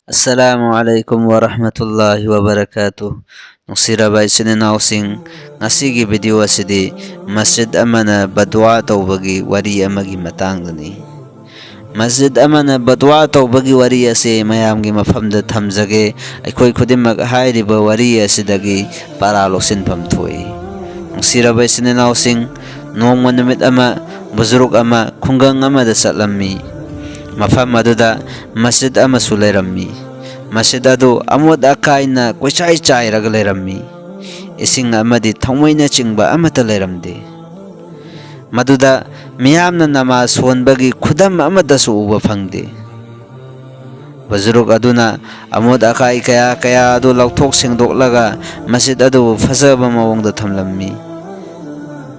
Assalamualaikum warahmatullahi wabarakatuh. Nungsiraba isininaw-sing ngasigi video asidi masjid amana badwa tawbagi wari amagi matangdani. Masjid amana badwa tawbagi wari ase mayamgi mafamda thamjage aikoi khudimag hairiba wari asidagi paraloksin pamthoi. Nungsiraba isininaw-sing nongma numit ama buzuruk ama khungang amada satlammi. Mafam aduda masjid amasu lerammi. Masjid adu amod akaina koichai chairaga lerammi. Ising amadi thongmoina chingba amata leramde. Maduda miyamna namaz honbagi khudam amadasu uba phangde. Buzuruk aduna amod akai kaya adu lauthok sengdoklaga masjid adu fazaba mawongda thamlammi.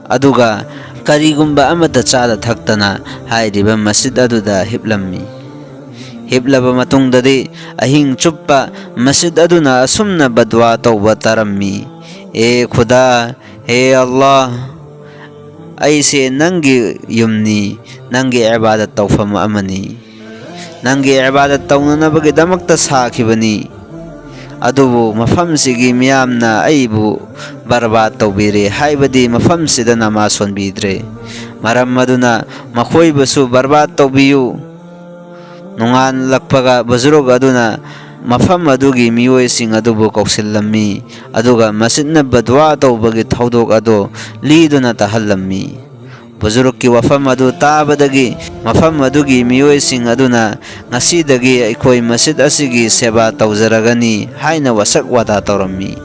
Aduga karigumba amata chada thaktana hairiba masjid aduda hiplammi. Hiplaba matungdadi ahing chuppa masjid aduna asumna badwa tawba tarammi. E Khuda, he Allah, aise nangi yumni, nangi ibadat tawfam amani. Nangi ibadat tawnanabagi damakta sakibani. Adubu mafamsigi miyamna aibu barbat tawbiri haibadi mafamsida namaz honbidre. Maram maduna makoibasu barbat tawbiyu. Nungan lakpaga buzurug aduna mafam adugi miyoy sing adubu kauksillammi. Aduga masjidna badwa tawbagi thawdok ado liduna tahallammi. Buzuruk ki wafam adu tabadagi mafam adugi miyoy sing aduna ngasidagi aikoi masjid asigi seba tawzaragani haina wasak wada tawrammi.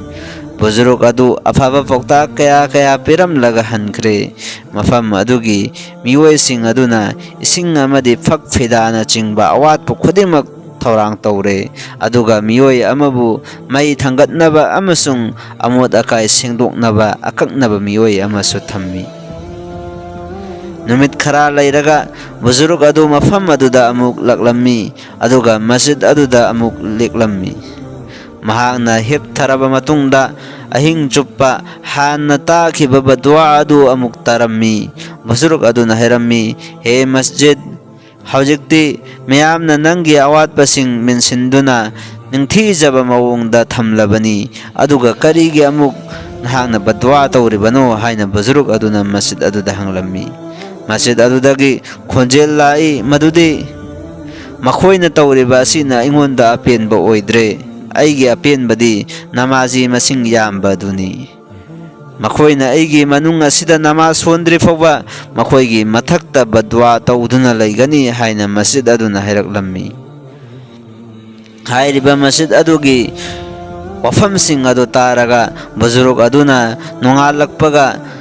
Buzuruk adu afaba pokta kaya piramlaga hankre. Mafam adugi miyoy sing aduna ising amadi phak phidana chingba awat pu khudimak thorang tawre. Aduga miyoy amabu mai thangatnaba amasung amod akai sengdoknaba akaknaba miyoy amasu thammi. Numit khara lairaga buzuruk adu mafam aduda amuk laklammi. Aduga masjid aduda amuk leklammi. Mahakna hip tharaba matungda ahing chuppa hanna takiba badwa adu amuk tarammi. Buzuruk adu nahirammi, he masjid, haujikti miyamna nangi awat pasing minsinduna ningthijaba mawongda thamlabani. Aduga karigi amuk nahakna badwa tawribano haina buzuruk aduna masjid aduda hanglammi. Masjid adudagi khonjel lai madudi makhoina tawriba asina ingonda apenba oidre. Aigi apenbadi namazi masing yamba duni. Makhoina aigi manung asida namaz hondri fawba makhoigi mathakta badwa tawduna laigani haina masjid aduna hairaklammi. Hairiba masjid adugi wafam sing adu taraga buzuruk aduna nongalakpaga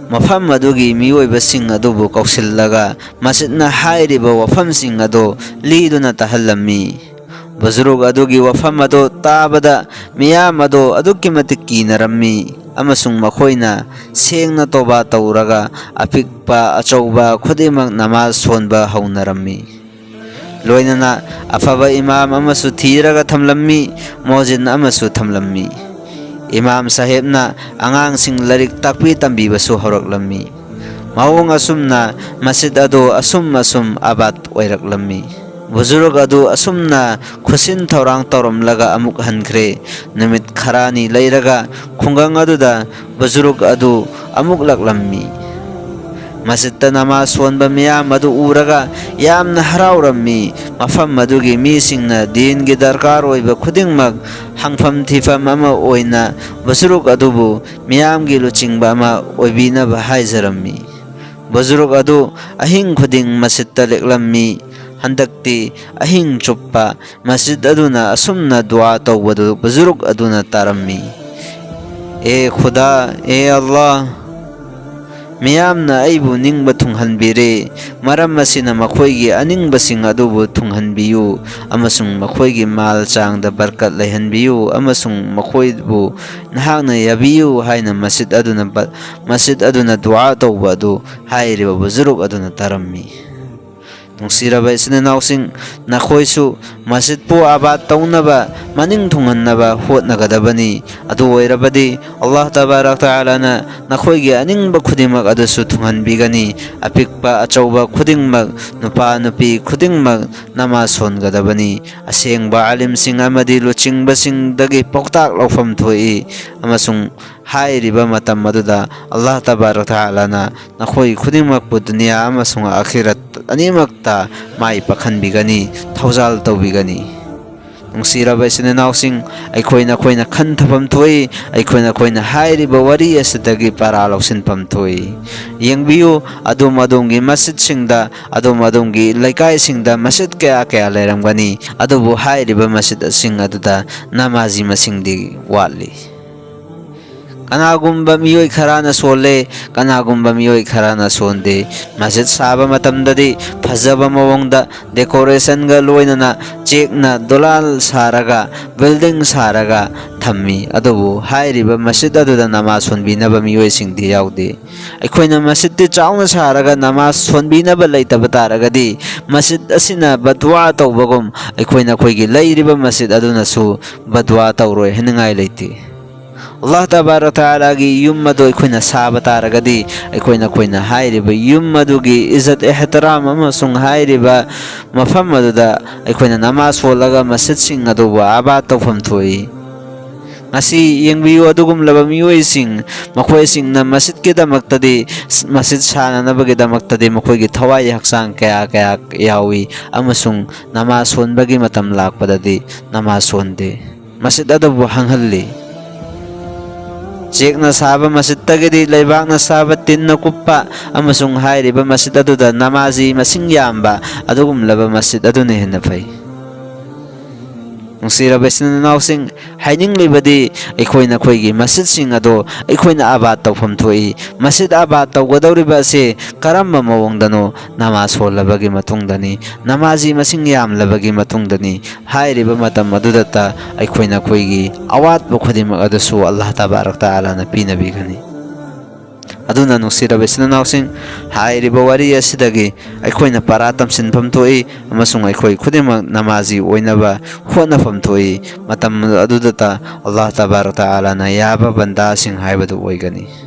mafam adugi miyoybasing adubu kausillaga masjidna hairiba wafamsing adu liduna tahallammi. Buzurug adugi wafam adu tabada miyam adu adukki matik kinarammi. Amasung makhoina sengna toba tawraga apikpa achauba khudimag namaz honba haunarammi. Loinana afaba imam amasu thiraga thamlammi, mojidna amasu thamlammi. Imam sahibna angang sing larik takpi tambibasu horaklammi. Mawong asumna masjid adu asum abad oiraklammi. Buzurug adu asumna khusin thorang tawramlaga amuk hankre. Numit kharani lairaga khungang aduda buzurug adu amuk laklammi. Masjidta namaz honba miyam adu uraga yamna harawrammi. Mafam adugi misingna dingi darkar oiba khudingmag hangfam thifam ama oina buzuruk adubu miyamgi luchingba ama oibinaba haizarammi. Buzuruk adu ahing khuding masjidta leklammi. Handakti ahing chuppa masjid aduna asumna dua tawbadu buzuruk aduna tarammi. E Khuda, e Allah, miyamna aibu ningba thunghanbire. Maram asina makhoigi aningbasing adubu thunghanbiyu amasung makhoigi mal changda barkat laihanbiyu amasung makhoibu nahakna yabiyu haina masjid aduna dua tawba adu hairiba buzuruk aduna tarammi. Nungsiraba isin inausing nakoisu masjid pu abad taunaba maning thunghannaba hotnagadabani adu oirabadi Allah tabarak taala na nakoigi aningba khudingmak adusu thunghanbigani apikpa achauba khudingmak nupa nupi khudingmak namaz songadabani asengba alimsing amadi luchingbasingdagi pauktak laufam thoi amasung hairiba matam maduda Allah tabarak taala na nakoi khudingmak pu dunia amasung akhirat animakta mai pakhanbigani thaujal tawbigani nungsiraba isin inausing aikoina khanthapam thoi aikoina hairiba wari asidagi para lausinpam thoi yengbiu adumgi masjid singda adumgi laikai singda masjid kaya lairamgani adubu hairiba masjid sing aduda namazi masingdi watli kanagumba miyoi kharana sole kanagumba miyoi kharana sonde masjid saba matamdadi phajaba mawongda decoration ga loinana chekna dolal saraga building saraga thammi adubu hairiba masjid aduda namaz sonbinaba miyoi singdi yaude aikoina masjid ti chauna saraga namaz sonbinaba leitaba taragadi masjid asina badwa tawbagum aikoina khoigi leiriba masjid aduna su badwa tawroi heningai leiti Allah tabarak taala gi yum madu aikoina saba taragadi aikoina hairiba yum madugi izzat ihtiram amasung hairiba mafam maduda aikoina namaz solaga masjid sing adubu abad tawfam thoi ngasi yengbiu adugum laba miyoi sing makhoi sing na masjid ke damaktadi masjid sana nabagi damaktadi makhoi gi thawai haksang kaya yawi amasung namaz sonbagi matam lakpadadi namaz sonde masjid adubu hanghalli Jekna saba masjid tagidi laibakna saba tinna kuppa amasung hairiba masjid aduda namazi masing yamba adugum laba masjid aduna henna phai nungsiraba isin inausing haining libadi aikoina khoigi masjid sing ado aikoina abad tawfam thoi masjid abad tawgadawriba ase karamba mawongdano namaz holabagi matungdani namazi masing yamlabagi matungdani hairiba matam adudata aikoina khoigi awat bukhodimak adusu Allah tabarak taala na pinabigani aduna nungsiraba isin inausing hairiba wari asidagi aikoina paratam sinpham thoi amasung aikoi khudimak namazi oinaba hotnafam thoi matam adudata Allah tabarak taala na yaba banda sing haibadu oigani